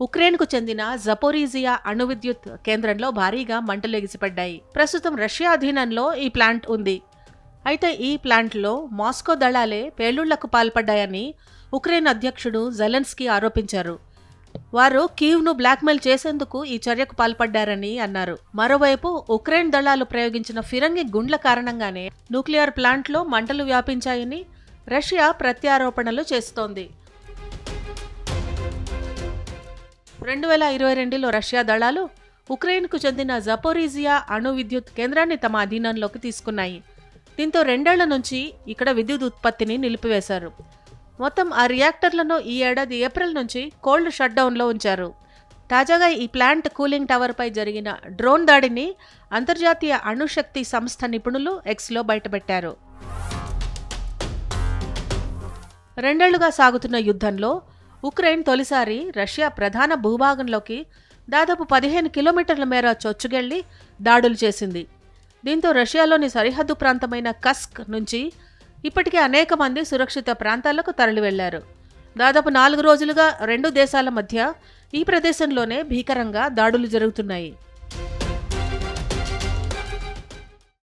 ఉక్రెయిన్కు చెందిన జపోరీజియా అణు విద్యుత్ కేంద్రంలో భారీగా మంటలు ఎగిసిపడ్డాయి. ప్రస్తుతం రష్యా అధీనంలో ఈ ప్లాంట్ ఉంది. అయితే ఈ ప్లాంట్లో మాస్కో దళాలే పేలుళ్లకు పాల్పడ్డాయని ఉక్రెయిన్ అధ్యక్షుడు జెలెన్స్కీ ఆరోపించారు. వారు కీవ్ను బ్లాక్మెయిల్ చేసేందుకు ఈ చర్యకు పాల్పడ్డారని అన్నారు. మరోవైపు ఉక్రెయిన్ దళాలు ప్రయోగించిన ఫిరంగి గుండ్ల కారణంగానే న్యూక్లియర్ ప్లాంట్లో మంటలు వ్యాపించాయని రష్యా ప్రత్యారోపణలు చేస్తోంది. 2022లో రష్యా దళాలు ఉక్రెయిన్కు చెందిన జపోరీజియా అణు విద్యుత్ కేంద్రాన్ని తమ అధీనంలోకి తీసుకున్నాయి. దీంతో 2 ఏళ్ల నుంచి ఇక్కడ విద్యుత్ ఉత్పత్తిని నిలిపివేశారు. మొత్తం ఆ రియాక్టర్లను ఈ ఏడాది ఏప్రిల్ నుంచి కోల్డ్ షట్డౌన్లో ఉంచారు. తాజాగా ఈ ప్లాంట్ కూలింగ్ టవర్పై జరిగిన డ్రోన్ దాడిని అంతర్జాతీయ అణుశక్తి సంస్థ నిపుణులు ఎక్స్లో బయటపెట్టారు. 2 ఏళ్లుగా సాగుతున్న యుద్ధంలో ఉక్రెయిన్ తొలిసారి రష్యా ప్రధాన భూభాగంలోకి దాదాపు 15 కిలోమీటర్ల మేర చొచ్చుకెళ్లి దాడులు చేసింది. దీంతో రష్యాలోని సరిహద్దు ప్రాంతమైన కస్క్ నుంచి ఇప్పటికే అనేక మంది సురక్షిత ప్రాంతాలకు తరలి వెళ్లారు. దాదాపు 4 రోజులుగా 2 దేశాల మధ్య ఈ ప్రదేశంలోనే భీకరంగా దాడులు జరుగుతున్నాయి.